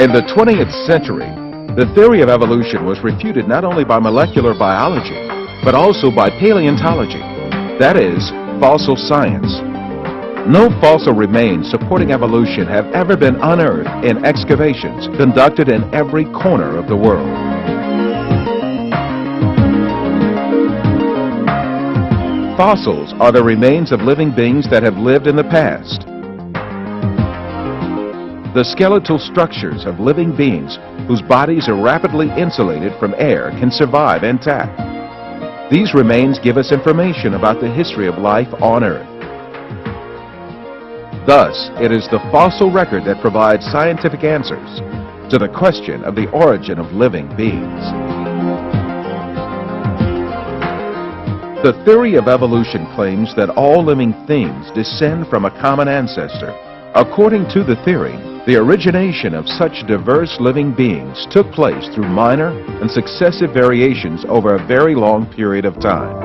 In the 20th century, the theory of evolution was refuted not only by molecular biology, but also by paleontology, that is, fossil science. No fossil remains supporting evolution have ever been unearthed in excavations conducted in every corner of the world. Fossils are the remains of living beings that have lived in the past. The skeletal structures of living beings whose bodies are rapidly insulated from air can survive intact. These remains give us information about the history of life on Earth. Thus, it is the fossil record that provides scientific answers to the question of the origin of living beings. The theory of evolution claims that all living things descend from a common ancestor. According to the theory, the origination of such diverse living beings took place through minor and successive variations over a very long period of time.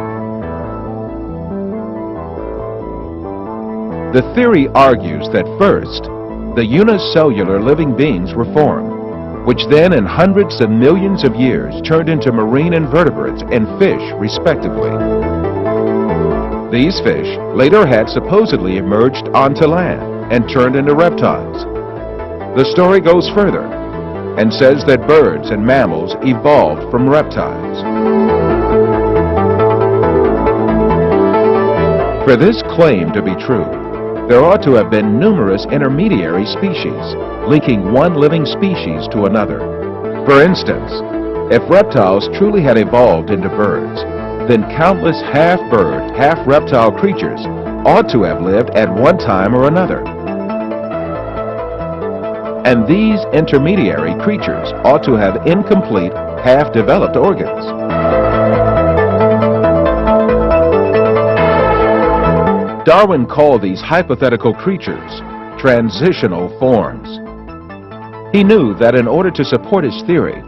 The theory argues that first, the unicellular living beings were formed, which then in hundreds of millions of years turned into marine invertebrates and fish, respectively. These fish later had supposedly emerged onto land and turned into reptiles. The story goes further and says that birds and mammals evolved from reptiles. For this claim to be true, there ought to have been numerous intermediary species, linking one living species to another. For instance, if reptiles truly had evolved into birds, then countless half-bird, half-reptile creatures ought to have lived at one time or another. And these intermediary creatures ought to have incomplete, half-developed organs. Darwin called these hypothetical creatures transitional forms. He knew that in order to support his theory,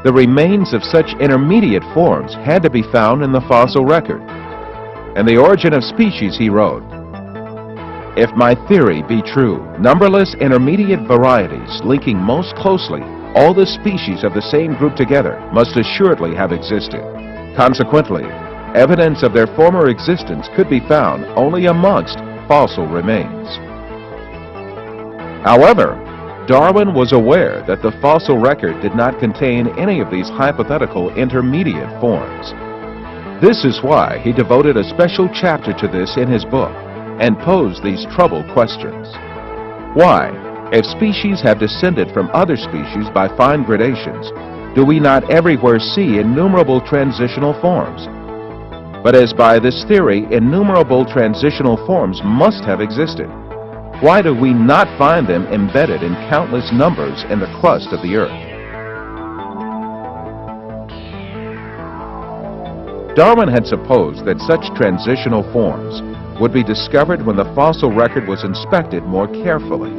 the remains of such intermediate forms had to be found in the fossil record. In The Origin of Species, he wrote, "If my theory be true, numberless intermediate varieties linking most closely all the species of the same group together must assuredly have existed. Consequently, evidence of their former existence could be found only amongst fossil remains." However, Darwin was aware that the fossil record did not contain any of these hypothetical intermediate forms. This is why he devoted a special chapter to this in his book and posed these troubled questions. Why, if species have descended from other species by fine gradations, do we not everywhere see innumerable transitional forms? But as by this theory, innumerable transitional forms must have existed, why do we not find them embedded in countless numbers in the crust of the Earth? Darwin had supposed that such transitional forms would be discovered when the fossil record was inspected more carefully.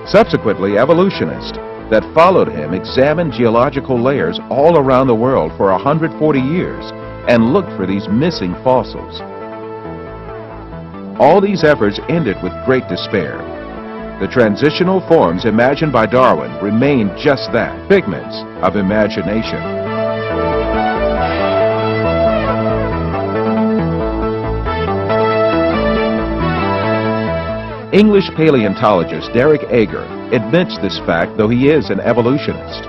Subsequently, evolutionists that followed him examined geological layers all around the world for 140 years and looked for these missing fossils. All these efforts ended with great despair. The transitional forms imagined by Darwin remained just that, figments of imagination. English paleontologist Derek Ager admits this fact, though he is an evolutionist.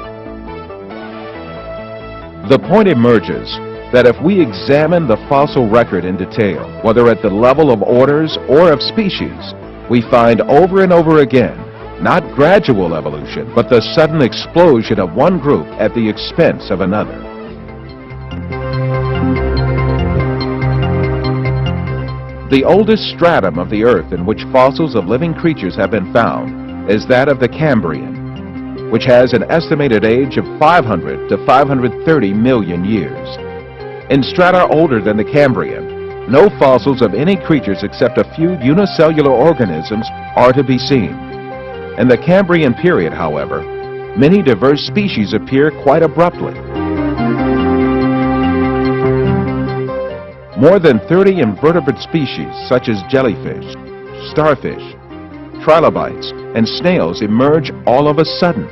The point emerges that if we examine the fossil record in detail, whether at the level of orders or of species, we find over and over again not gradual evolution, but the sudden explosion of one group at the expense of another. The oldest stratum of the Earth in which fossils of living creatures have been found is that of the Cambrian, which has an estimated age of 500 to 530 million years. In strata older than the Cambrian, no fossils of any creatures except a few unicellular organisms are to be seen. In the Cambrian period, however, many diverse species appear quite abruptly. More than 30 invertebrate species, such as jellyfish, starfish, trilobites and snails emerge all of a sudden?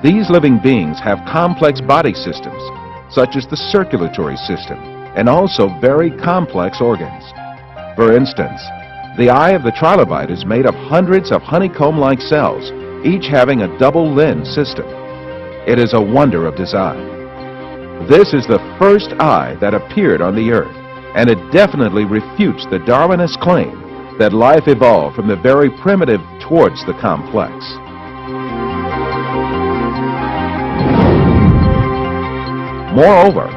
These living beings have complex body systems, such as the circulatory system, and also very complex organs. For instance, the eye of the trilobite is made of hundreds of honeycomb-like cells, each having a double lens system. It is a wonder of design. This is the first eye that appeared on the Earth, and it definitely refutes the Darwinist claim that life evolved from the very primitive towards the complex. Moreover,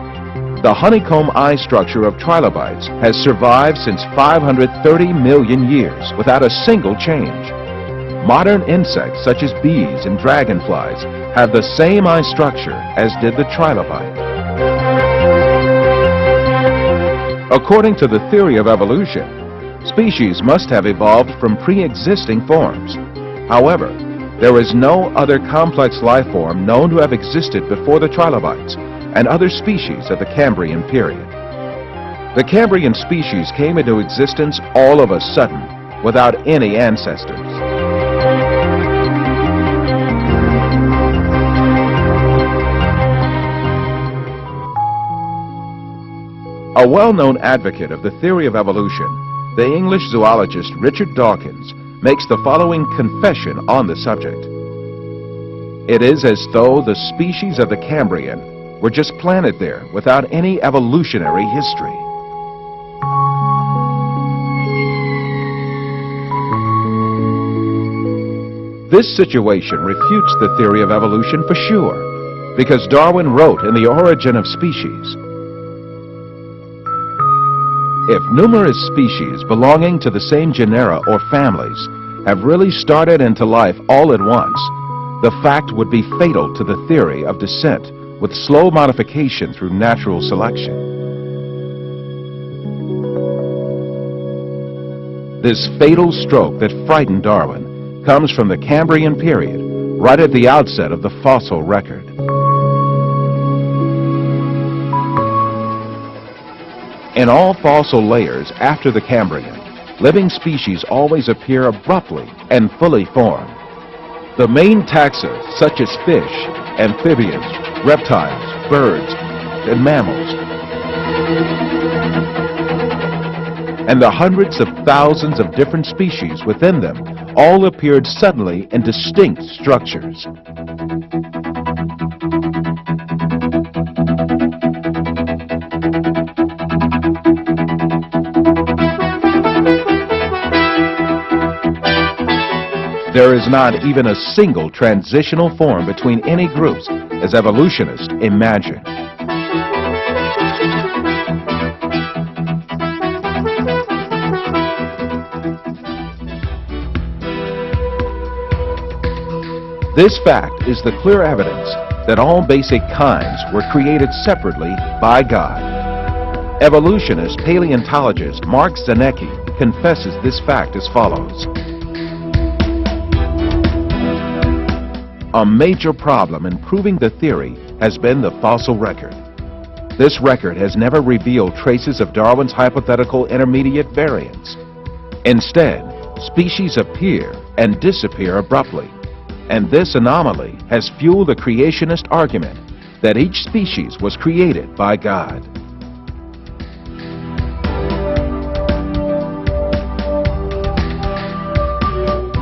the honeycomb eye structure of trilobites has survived since 530 million years without a single change. Modern insects such as bees and dragonflies have the same eye structure as did the trilobite. According to the theory of evolution, species must have evolved from pre-existing forms. However, there is no other complex life form known to have existed before the trilobites and other species of the Cambrian period. The Cambrian species came into existence all of a sudden, without any ancestors. A well-known advocate of the theory of evolution, the English zoologist Richard Dawkins, makes the following confession on the subject. It is as though the species of the Cambrian were just planted there without any evolutionary history. This situation refutes the theory of evolution for sure, because Darwin wrote in The Origin of Species, "If numerous species belonging to the same genera or families have really started into life all at once, the fact would be fatal to the theory of descent with slow modification through natural selection." This fatal stroke that frightened Darwin comes from the Cambrian period, right at the outset of the fossil record. In all fossil layers after the Cambrian, living species always appear abruptly and fully formed. The main taxa, such as fish, amphibians, reptiles, birds, and mammals, and the hundreds of thousands of different species within them all appeared suddenly in distinct structures. There is not even a single transitional form between any groups, as evolutionists imagine. This fact is the clear evidence that all basic kinds were created separately by God. Evolutionist paleontologist Mark Zanecki confesses this fact as follows. A major problem in proving the theory has been the fossil record. This record has never revealed traces of Darwin's hypothetical intermediate variants. Instead, species appear and disappear abruptly, and this anomaly has fueled the creationist argument that each species was created by God.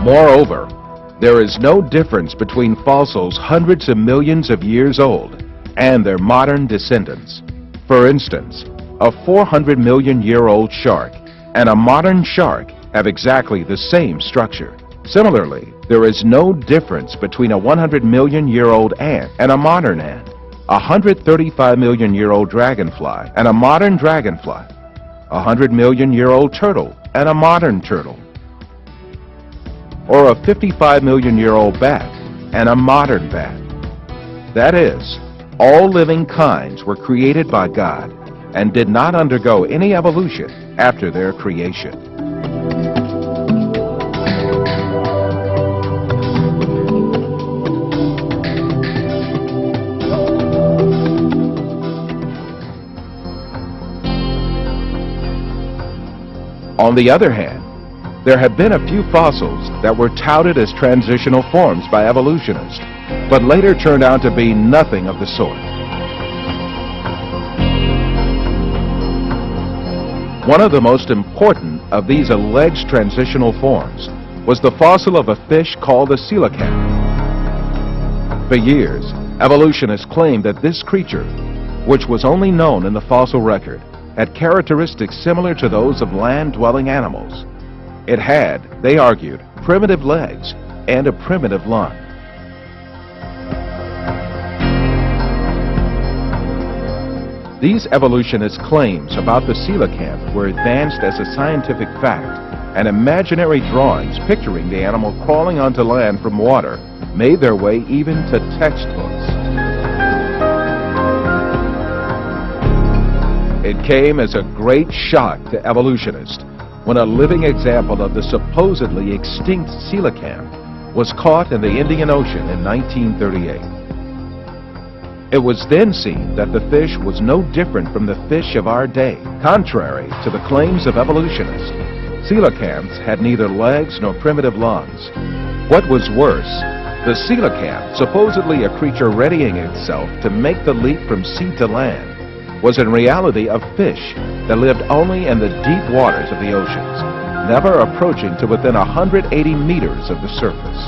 Moreover, there is no difference between fossils hundreds of millions of years old and their modern descendants. For instance, a 400-million-year-old shark and a modern shark have exactly the same structure. Similarly, there is no difference between a 100-million-year-old ant and a modern ant, a 135-million-year-old dragonfly and a modern dragonfly, a 100-million-year-old turtle and a modern turtle, or a 55-million-year-old bat and a modern bat. That is, all living kinds were created by God and did not undergo any evolution after their creation. On the other hand, there have been a few fossils that were touted as transitional forms by evolutionists, but later turned out to be nothing of the sort. One of the most important of these alleged transitional forms was the fossil of a fish called the coelacanth. For years, evolutionists claimed that this creature, which was only known in the fossil record, had characteristics similar to those of land-dwelling animals. It had, they argued, primitive legs and a primitive lung. These evolutionists' claims about the coelacanth were advanced as a scientific fact, and imaginary drawings picturing the animal crawling onto land from water made their way even to textbooks. It came as a great shock to evolutionists when a living example of the supposedly extinct coelacanth was caught in the Indian Ocean in 1938. It was then seen that the fish was no different from the fish of our day. Contrary to the claims of evolutionists, coelacanths had neither legs nor primitive lungs. What was worse, the coelacanth, supposedly a creature readying itself to make the leap from sea to land, was in reality a fish that lived only in the deep waters of the oceans, never approaching to within 180 meters of the surface.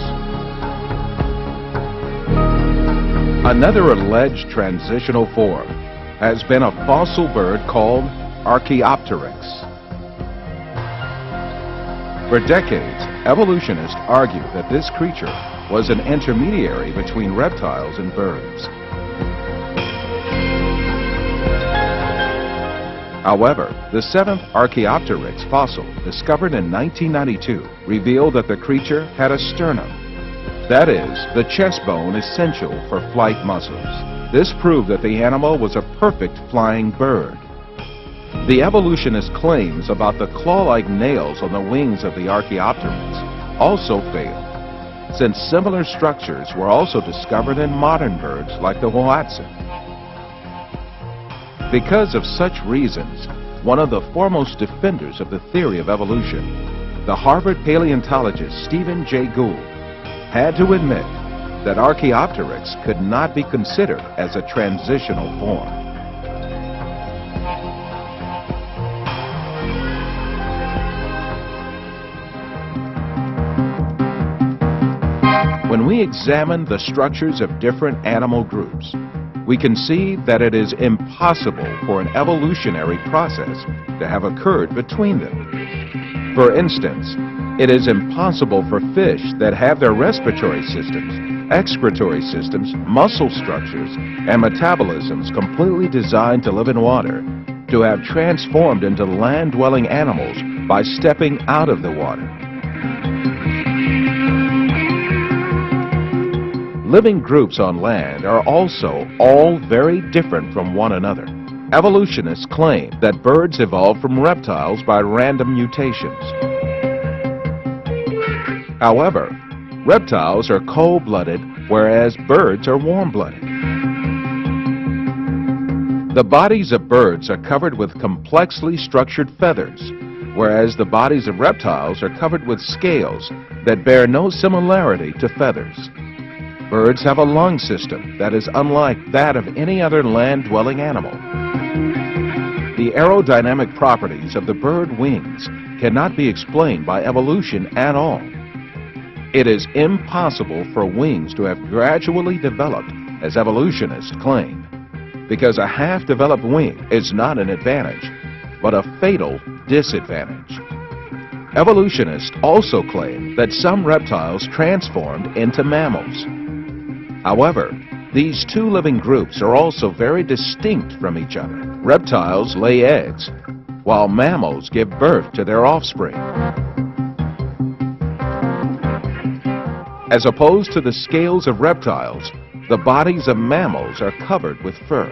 Another alleged transitional form has been a fossil bird called Archaeopteryx. For decades, evolutionists argued that this creature was an intermediary between reptiles and birds. However, the seventh Archaeopteryx fossil, discovered in 1992, revealed that the creature had a sternum. That is, the chest bone essential for flight muscles. This proved that the animal was a perfect flying bird. The evolutionist claims about the claw-like nails on the wings of the Archaeopteryx also failed, since similar structures were also discovered in modern birds like the hoatzin. Because of such reasons, one of the foremost defenders of the theory of evolution, the Harvard paleontologist Stephen Jay Gould, had to admit that Archaeopteryx could not be considered as a transitional form. When we examine the structures of different animal groups, we can see that it is impossible for an evolutionary process to have occurred between them. For instance, it is impossible for fish that have their respiratory systems, excretory systems, muscle structures, and metabolisms completely designed to live in water to have transformed into land-dwelling animals by stepping out of the water. Living groups on land are also all very different from one another. Evolutionists claim that birds evolved from reptiles by random mutations. However, reptiles are cold-blooded, whereas birds are warm-blooded. The bodies of birds are covered with complexly structured feathers, whereas the bodies of reptiles are covered with scales that bear no similarity to feathers. Birds have a lung system that is unlike that of any other land-dwelling animal. The aerodynamic properties of the bird wings cannot be explained by evolution at all. It is impossible for wings to have gradually developed, as evolutionists claim, because a half-developed wing is not an advantage, but a fatal disadvantage. Evolutionists also claim that some reptiles transformed into mammals. However, these two living groups are also very distinct from each other. Reptiles lay eggs, while mammals give birth to their offspring. As opposed to the scales of reptiles, the bodies of mammals are covered with fur.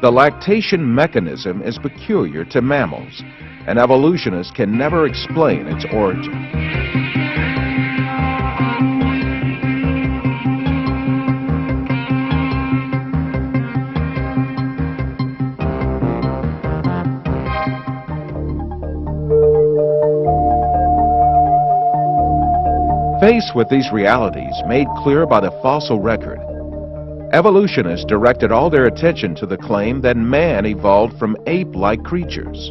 The lactation mechanism is peculiar to mammals, and evolutionists can never explain its origin. Faced with these realities made clear by the fossil record, evolutionists directed all their attention to the claim that man evolved from ape-like creatures.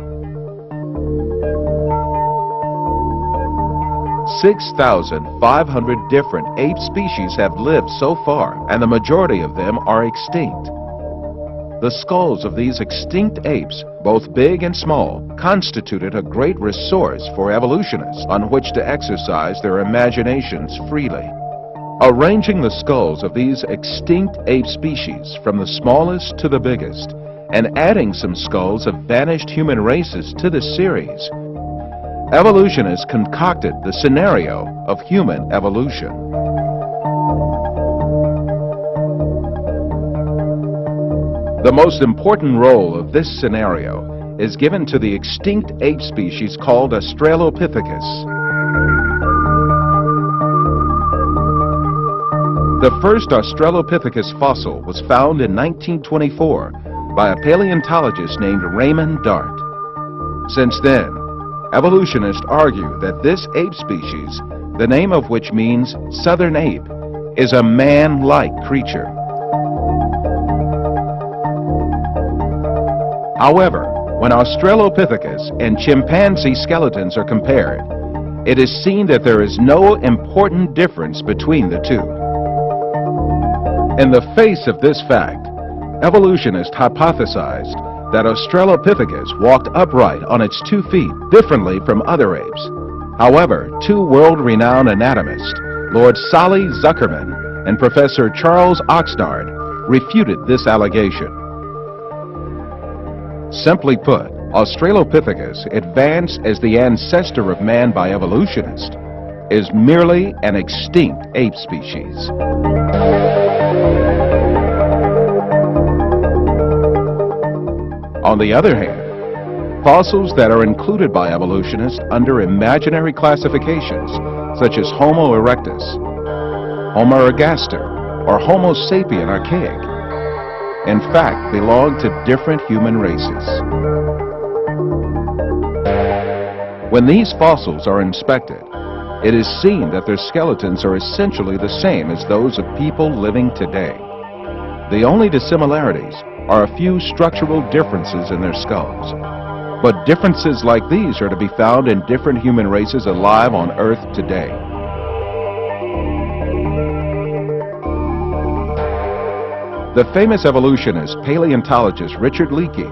6,500 different ape species have lived so far, and the majority of them are extinct. The skulls of these extinct apes, both big and small, constituted a great resource for evolutionists on which to exercise their imaginations freely. Arranging the skulls of these extinct ape species from the smallest to the biggest, and adding some skulls of vanished human races to this series, evolutionists concocted the scenario of human evolution. The most important role of this scenario is given to the extinct ape species called Australopithecus. The first Australopithecus fossil was found in 1924 by a paleontologist named Raymond Dart. Since then, evolutionists argue that this ape species, the name of which means southern ape, is a man-like creature. However, when Australopithecus and chimpanzee skeletons are compared, it is seen that there is no important difference between the two. In the face of this fact, evolutionists hypothesized that Australopithecus walked upright on its 2 feet differently from other apes. However, two world-renowned anatomists, Lord Solly Zuckerman and Professor Charles Oxnard, refuted this allegation. Simply put, Australopithecus, advanced as the ancestor of man by evolutionists, is merely an extinct ape species. On the other hand, fossils that are included by evolutionists under imaginary classifications, such as Homo erectus, Homo ergaster, or Homo sapien archaic, in fact belong to different human races. When these fossils are inspected, it is seen that their skeletons are essentially the same as those of people living today. The only dissimilarities are a few structural differences in their skulls. But differences like these are to be found in different human races alive on Earth today. The famous evolutionist paleontologist Richard Leakey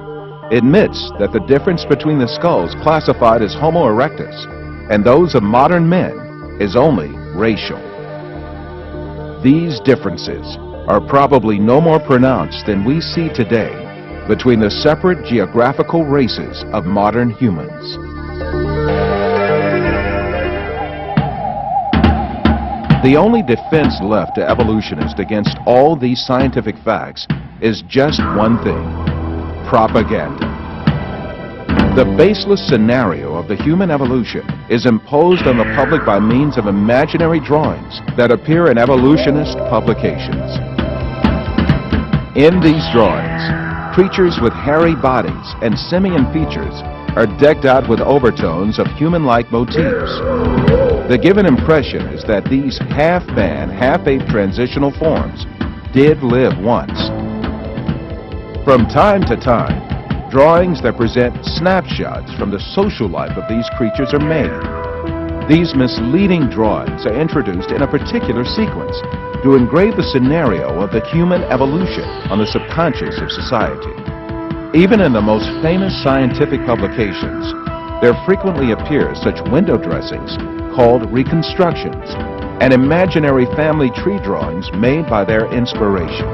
admits that the difference between the skulls classified as Homo erectus and those of modern men is only racial. These differences are probably no more pronounced than we see today between the separate geographical races of modern humans. The only defense left to evolutionists against all these scientific facts is just one thing: propaganda. The baseless scenario of the human evolution is imposed on the public by means of imaginary drawings that appear in evolutionist publications. In these drawings, creatures with hairy bodies and simian features are decked out with overtones of human-like motifs. The given impression is that these half-man, half-ape transitional forms did live once. From time to time, drawings that present snapshots from the social life of these creatures are made. These misleading drawings are introduced in a particular sequence to engrave the scenario of the human evolution on the subconscious of society. Even in the most famous scientific publications, there frequently appear such window dressings called reconstructions and imaginary family tree drawings made by their inspiration.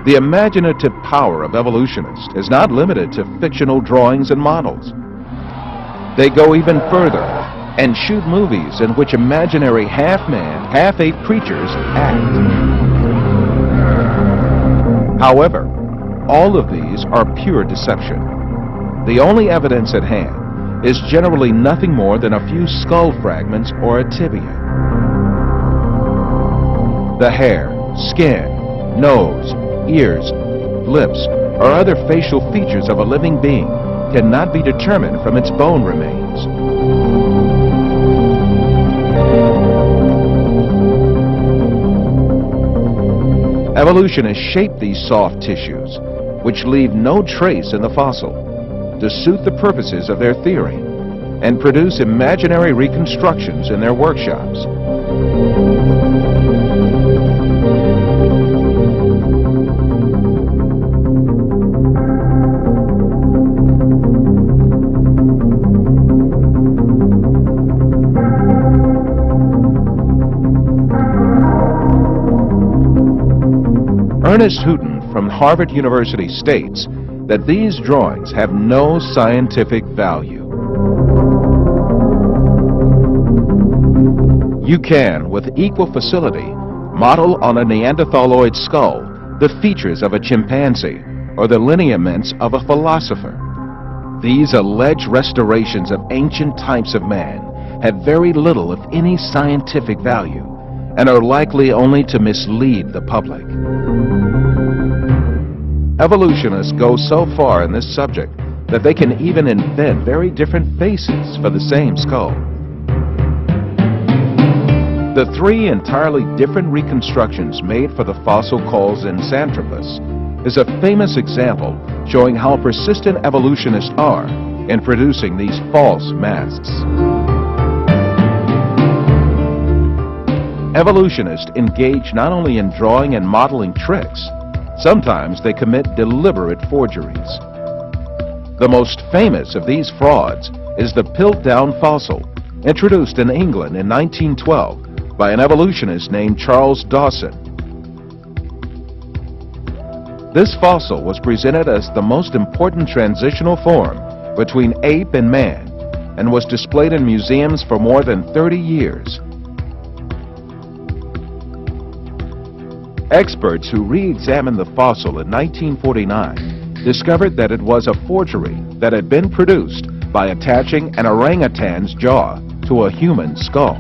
The imaginative power of evolutionists is not limited to fictional drawings and models. They go even further and shoot movies in which imaginary half-man, half-ape creatures act. However, all of these are pure deception. The only evidence at hand is generally nothing more than a few skull fragments or a tibia. The hair, skin, nose, ears, lips, or other facial features of a living being cannot be determined from its bone remains. Evolutionists shape these soft tissues, which leave no trace in the fossil, to suit the purposes of their theory, and produce imaginary reconstructions in their workshops. Ernest Houghton from Harvard University states that these drawings have no scientific value. You can, with equal facility, model on a Neanderthaloid skull the features of a chimpanzee or the lineaments of a philosopher. These alleged restorations of ancient types of man have very little, if any, scientific value and are likely only to mislead the public. Evolutionists go so far in this subject that they can even invent very different faces for the same skull. The three entirely different reconstructions made for the fossil called Zinjanthropus is a famous example showing how persistent evolutionists are in producing these false masks. Evolutionists engage not only in drawing and modeling tricks, sometimes they commit deliberate forgeries. The most famous of these frauds is the Piltdown fossil, introduced in England in 1912 by an evolutionist named Charles Dawson. This fossil was presented as the most important transitional form between ape and man and was displayed in museums for more than 30 years. Experts who re-examined the fossil in 1949 discovered that it was a forgery that had been produced by attaching an orangutan's jaw to a human skull.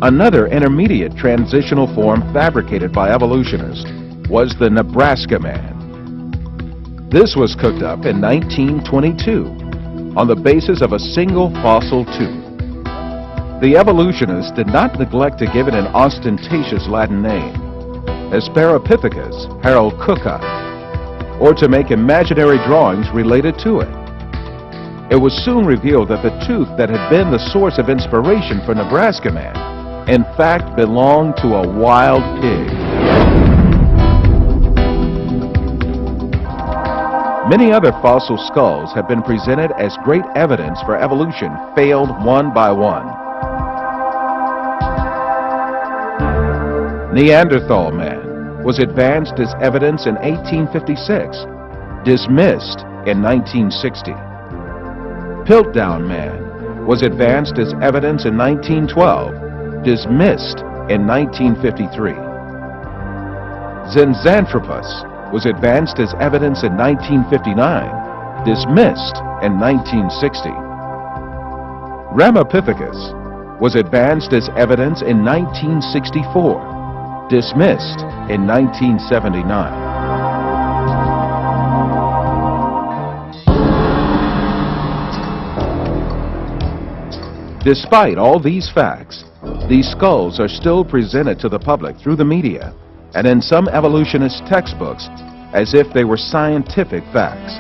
Another intermediate transitional form fabricated by evolutionists was the Nebraska man. This was cooked up in 1922 on the basis of a single fossil tooth. The evolutionists did not neglect to give it an ostentatious Latin name, Asparapithecus haroldcooki, or to make imaginary drawings related to it. It was soon revealed that the tooth that had been the source of inspiration for Nebraska man, in fact, belonged to a wild pig. Many other fossil skulls have been presented as great evidence for evolution, failed one by one. Neanderthal man was advanced as evidence in 1856, dismissed in 1960. Piltdown man was advanced as evidence in 1912, dismissed in 1953. Zinjanthropus was advanced as evidence in 1959, dismissed in 1960. Ramapithecus was advanced as evidence in 1964, dismissed in 1979. Despite all these facts, these skulls are still presented to the public through the media and in some evolutionist textbooks as if they were scientific facts.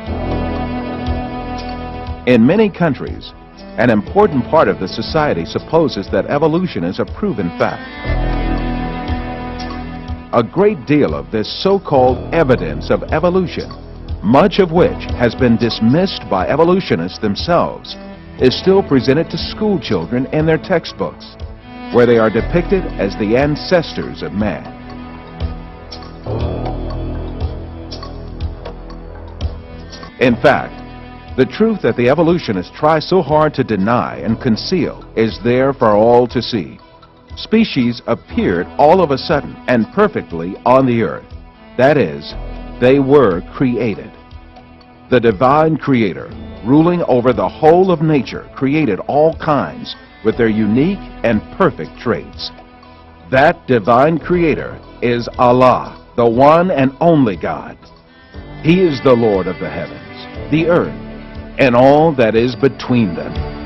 In many countries, an important part of the society supposes that evolution is a proven fact. A great deal of this so-called evidence of evolution, much of which has been dismissed by evolutionists themselves, is still presented to school children in their textbooks, where they are depicted as the ancestors of man. In fact, the truth that the evolutionists try so hard to deny and conceal is there for all to see. Species appeared all of a sudden and perfectly on the earth. That is, they were created. The divine creator, ruling over the whole of nature, created all kinds with their unique and perfect traits. That divine creator is Allah, the one and only God. He is the Lord of the heavens, the earth, and all that is between them.